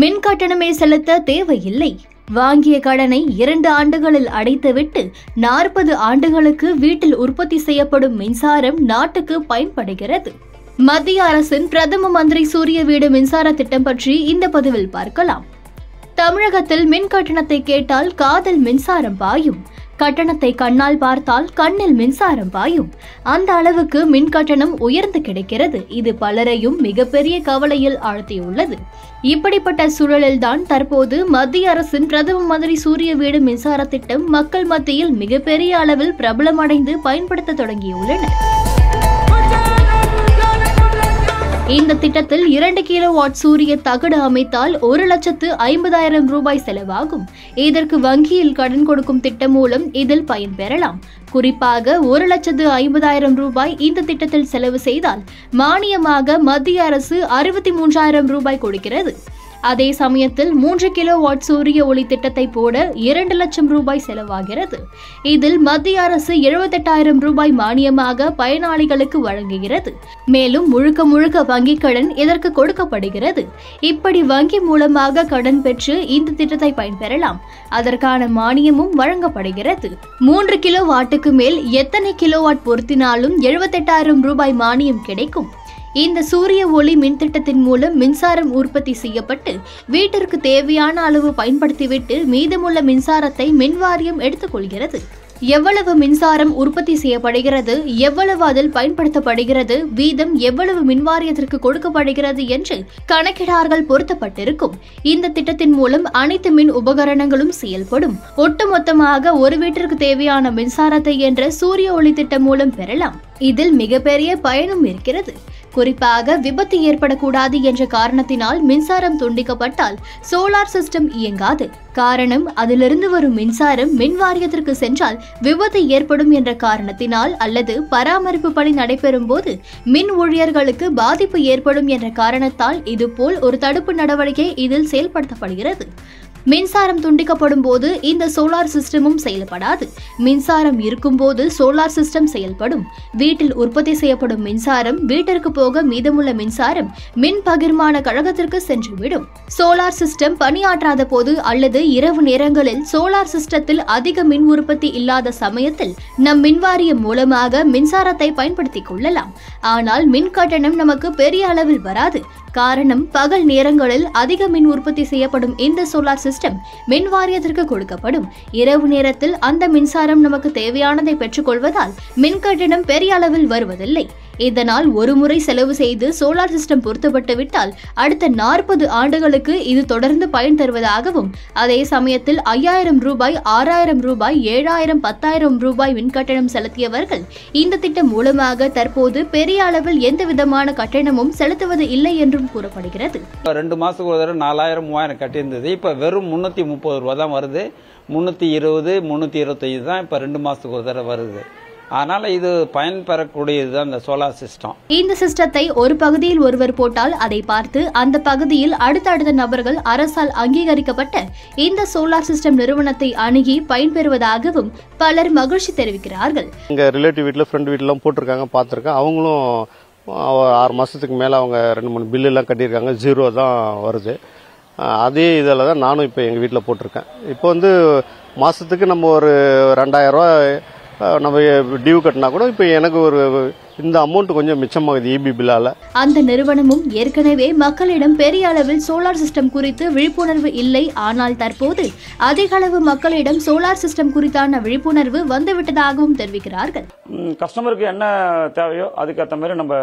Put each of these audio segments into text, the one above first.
மின் கட்டணமே செலுத்த தேவையில்லை. வாங்கிய கடனை 2 ஆண்டுகளில் அடைத்துவிட்டு 40 ஆண்டுகளுக்கு வீட்டில் உற்பத்தி செய்யப்படும் மின்சாரம் நாட்டுக்கு பயன்படுகிறது. மத்திய அரசின் பிரதம மந்திரி சூரிய வீடு மின்சார திட்டம் பற்றி இந்த பதிவில் பார்க்கலாம். தமிழகத்தில் மின் கட்டணத்தை கேட்டால் காதில் மின்சாரம் பாயும், கட்டணத்தை கண்ணால் பார்த்தால் கண்ணில் மின்சாரம் பாயும். அந்த அளவுக்கு மின் கட்டணம் உயர்ந்து கிடைக்கிறது. இது பலரையும் மிகப்பெரிய கவலையில் ஆழ்த்தியுள்ளது. இப்படிப்பட்ட சூழலில்தான் தற்போது மத்திய அரசின் பிரதம மந்திரி சூரிய வீடு மின்சார திட்டம் மக்கள் மத்தியில் மிகப்பெரிய அளவில் பிரபலமடைந்து பயன்படுத்த தொடங்கியுள்ளனர். இந்த திட்டத்தில் 2 கிலோவாட் சூரிய தகடு அமைத்தால் 1,50,000 ரூபாய் செலவாகும். இதற்கு வங்கியில் கடன் கொடுக்கும் திட்டம் மூலம் இதில் பயன்பெறலாம். குறிப்பாக 1,50,000 ரூபாய் இந்த திட்டத்தில் செலவு செய்தால் மானியமாக மத்திய அரசு 63,000 ரூபாய் கொடுக்கிறது. அதே சமயத்தில் 3 கிலோவாட் சூரிய ஒளி திட்டத்தை போட 2 லட்சம் ரூபாய் செலவாகிறது. இதில் மத்திய அரசு 78,000 ரூபாய் மானியமாக பயனாளிகளுக்கு வழங்குகிறது. மேலும் முழுக்க முழுக்க வங்கிக் கடன் இதற்கு கொடுக்கப்படுகிறது. இப்படி வங்கி மூலமாக கடன் பெற்று இந்த திட்டத்தை பயன்பெறலாம். அதற்கான மானியமும் வழங்கப்படுகிறது. 3 கிலோவாட்டுக்கு மேல் எத்தனை கிலோவாட் பொருத்தினாலும் 78,000 ரூபாய் மானியம் கிடைக்கும். இந்த சூரிய ஒளி மின் திட்டத்தின் மூலம் மின்சாரம் உற்பத்தி செய்யப்பட்டு வீட்டிற்கு தேவையான அளவு பயன்படுத்திவிட்டு மீதமுள்ள மின்சாரத்தை மின் வாரியம் எடுத்துக்கொள்கிறது. எவ்வளவு மின்சாரம் உற்பத்தி செய்யப்படுகிறது, எவ்வளவு அதில் பயன்படுத்தப்படுகிறது, வீதம் எவ்வளவு மின்வாரியத்திற்கு கொடுக்கப்படுகிறது என்று கணக்கிடார்கள் பொருத்தப்பட்டிருக்கும். இந்த திட்டத்தின் மூலம் அனைத்து மின் உபகரணங்களும் செயல்படும். ஒட்டுமொத்தமாக ஒரு வீட்டிற்கு தேவையான மின்சாரத்தை என்ற சூரிய ஒளி திட்டம் மூலம் பெறலாம். இதில் மிகப்பெரிய பயனும் இருக்கிறது. குறிப்பாக விபத்து ஏற்படக்கூடாது என்ற காரணத்தினால் மின்சாரம் துண்டிக்கப்பட்டால் சோலார் சிஸ்டம் இயங்காது. காரணம், அதிலிருந்து வரும் மின்சாரம் மின் வாரியத்திற்கு சென்றால் விபத்து ஏற்படும் என்ற காரணத்தினால் அல்லது பராமரிப்பு பணி நடைபெறும் போது மின் ஊழியர்களுக்கு பாதிப்பு ஏற்படும் என்ற காரணத்தால் இதுபோல் ஒரு தடுப்பு நடவடிக்கை இதில் செயல்படுத்தப்படுகிறது. மின்சாரம் துண்டிக்கப்படும் போது இந்த சோலார் சிஸ்டமும் செயல்படாது. மின்சாரம் இருக்கும் போது சோலார் சிஸ்டம் செயல்படும். வீட்டில் உற்பத்தி செய்யப்படும் மின்சாரம் வீட்டிற்கு போக மீதமுள்ள மின்சாரம் மின் பகிர்மான கழகத்திற்கு சென்றுவிடும். சோலார் சிஸ்டம் பணியாற்றாத போது அல்லது இரவு நேரங்களில் சோலார் சிஸ்டத்தில் அதிக மின் உற்பத்தி இல்லாத சமயத்தில் நம் மின்வாரியம் மூலமாக மின்சாரத்தை பயன்படுத்திக் கொள்ளலாம். ஆனால் மின் கட்டணம் நமக்கு பெரிய அளவில் வராது. காரணம், பகல் நேரங்களில் அதிக மின் உற்பத்தி செய்யப்படும் இந்த சோலார் சிஸ்டம் மின் வாரியத்திற்கு கொடுக்கப்படும். இரவு நேரத்தில் அந்த மின்சாரம் நமக்கு தேவையானதை பெற்றுக்கொள்வதால் மின் கட்டணம் பெரிய அளவில் வருவதில்லை. இதனால் ஒரு முறை செலவு செய்து சோலார் சிஸ்டம் பொருத்தப்பட்டு விட்டால் அடுத்த 40 ஆண்டுகளுக்கு இது தொடர்ந்து பயன் தருவதாகவும், அதே சமயத்தில் 5,000 ரூபாய், 6,000 ரூபாய், 7,000, 10,000 ரூபாய் மின் கட்டணம் செலுத்தியவர்கள் இந்த திட்டம் மூலமாக தற்போது பெரிய அளவில் எந்த விதமான கட்டணமும் செலுத்துவது இல்லை என்றும் கூறப்படுகிறது. 2 மாசத்துக்கு ஒரு தடவை 4,000, 3,000 கட்டியிருந்தது. இப்ப வெறும் 330 ரூபா தான் வருது. 320, 325 தான் இப்ப 2 மாசத்துக்கு ஒரு தடவை வருது. அதனால இது பயன் பெறக்கூடியதுதான் இந்த சோலார் சிஸ்டம். இந்த சிஸ்டத்தை ஒரு பகுதியில் ஒருவர் போட்டால் அதை பார்த்து அந்த பகுதியில் அடுத்தடுத்த நபர்கள் அரசால் அங்கீகரிக்கப்பட்ட இந்த சோலார் சிஸ்டம் நிறுவனத்தை அணுகி பயன்பெறுவதாகவும் பலர் மகிழ்ச்சி தெரிவிக்கிறார்கள். எங்க ரிலேட்டிவ் வீட்டில், ஃப்ரெண்ட் வீட்டிலாம் போட்டிருக்காங்க, பார்த்துருக்கேன். அவங்களும் 6 மாசத்துக்கு மேல அவங்க 2-3 பில்லு எல்லாம் கட்டியிருக்காங்க. 0 தான் வருது. அதே இதில் தான் நானும் இப்போ எங்கள் வீட்டில் போட்டிருக்கேன். இப்போ மாசத்துக்கு நம்ம ஒரு 2,000 ரூபா நம்ம டியூ கட்டினா கூட இப்போ எனக்கு ஒரு இந்த அமௌண்ட் கொஞ்சம் மிச்சமாகுது இபி பில்லால. அந்த நிறுவனமும் ஏற்கனவே மக்களிடம் பெரிய அளவில் சோலார் சிஸ்டம் குறித்து விழிப்புணர்வு இல்லை. ஆனால் தற்போது அதிக அளவு மக்களிடம் சோலார் சிஸ்டம் குறித்தான விழிப்புணர்வு வந்துவிட்டதாகவும் தெரிவிக்கிறார்கள். கஸ்டமருக்கு என்ன தேவையோ அதுக்கேற்ற மாதிரி நம்ம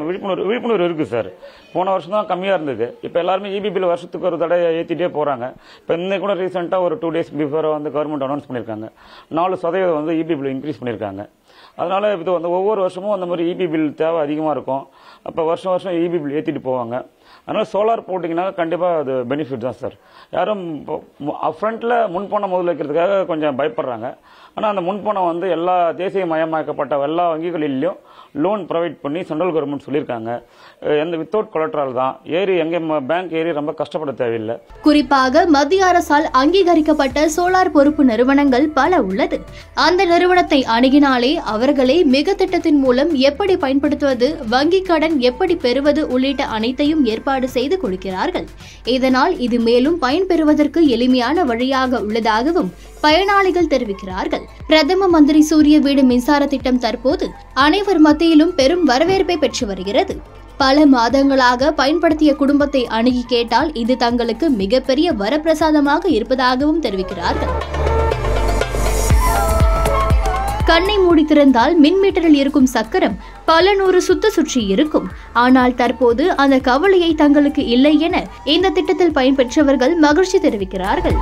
விழிப்புணர்வு இருக்கு சார். போன வருஷம் தான் கம்மியா இருந்தது. இப்ப எல்லாருமே இபி பில் வருஷத்துக்கு ஒரு தடவை ஏத்திட்டே போறாங்க. இப்ப இன்னைக்கு கூட ரீசெண்டா ஒரு 2 days பிஃபோர் கவர்மெண்ட் அனௌன்ஸ் பண்ணிருக்காங்க. 4% இபி பில் இன்க்ரீஸ் பண்ணிருக்காங்க. அதனால இது ஒவ்வொரு வருஷமும் அந்த மாதிரி இபி பில் தேவை அதிகமா இருக்கும். அப்ப வருஷம் வருஷம் இபி பில் ஏத்திட்டு போவாங்க. அதனால சோலார் போட்டிங்கன்னா கண்டிப்பா அது பெனிஃபிட் தான் சார். யாரும் ஃப்ரண்ட்ல முன்பணம் முதல் வைக்கிறதுக்காக கொஞ்சம் பயப்படுறாங்க. ஆனா அந்த முன்பணம் எல்லா தேசிய மயமாக்கப்பட்ட எல்லா வங்கிகளிலும் லோன் ப்ரொவைட் பண்ணி சென்ட்ரல் கவர்மெண்ட் சொல்லியிருக்காங்க. எந்த வித்தவுட் கொலட்ரல் தான். எங்கே பேங்க் ஏறி ரொம்ப கஷ்டப்பட தேவையில்லை. குறிப்பாக மத்திய அரசால் அங்கீகரிக்கப்பட்ட சோலார் பொறுப்பு நிறுவனங்கள் பல உள்ளது. அந்த நிறுவனத்தை அணுகினாலே அவர்களே மிக திட்டத்தின் மூலம் எப்படி பயன்படுத்துவது, வங்கி கடன் எப்படி பெறுவது உள்ளிட்ட அனைத்தையும் ஏற்பாடு செய்து கொடுக்கிறார்கள். இதனால் இது மேலும் பயன்பெறுவதற்கு எளிமையான வழியாக உள்ளதாகவும் பயனாளிகள் தெரிவிக்கிறார்கள். பிரதம மந்திரி சூரிய வீடு மின்சார திட்டம் தற்போது அனைவர் மத்தியிலும் பெரும் வரவேற்பை பெற்று வருகிறது. பல மாதங்களாக பயன்படுத்திய குடும்பத்தை அணுகி கேட்டால் இது தங்களுக்கு மிகப்பெரிய வரப்பிரசாதமாக இருப்பதாகவும் தெரிவிக்கிறார்கள். கண்ணை மூடி திறந்தால் மின் மீட்டரில் இருக்கும் சக்கரம் பல 100 சுற்றி இருக்கும். ஆனால் தற்போது அந்த கவலையை தங்களுக்கு இல்லை என இந்த திட்டத்தில் பயன்பெற்றவர்கள் மகிழ்ச்சி தெரிவிக்கிறார்கள்.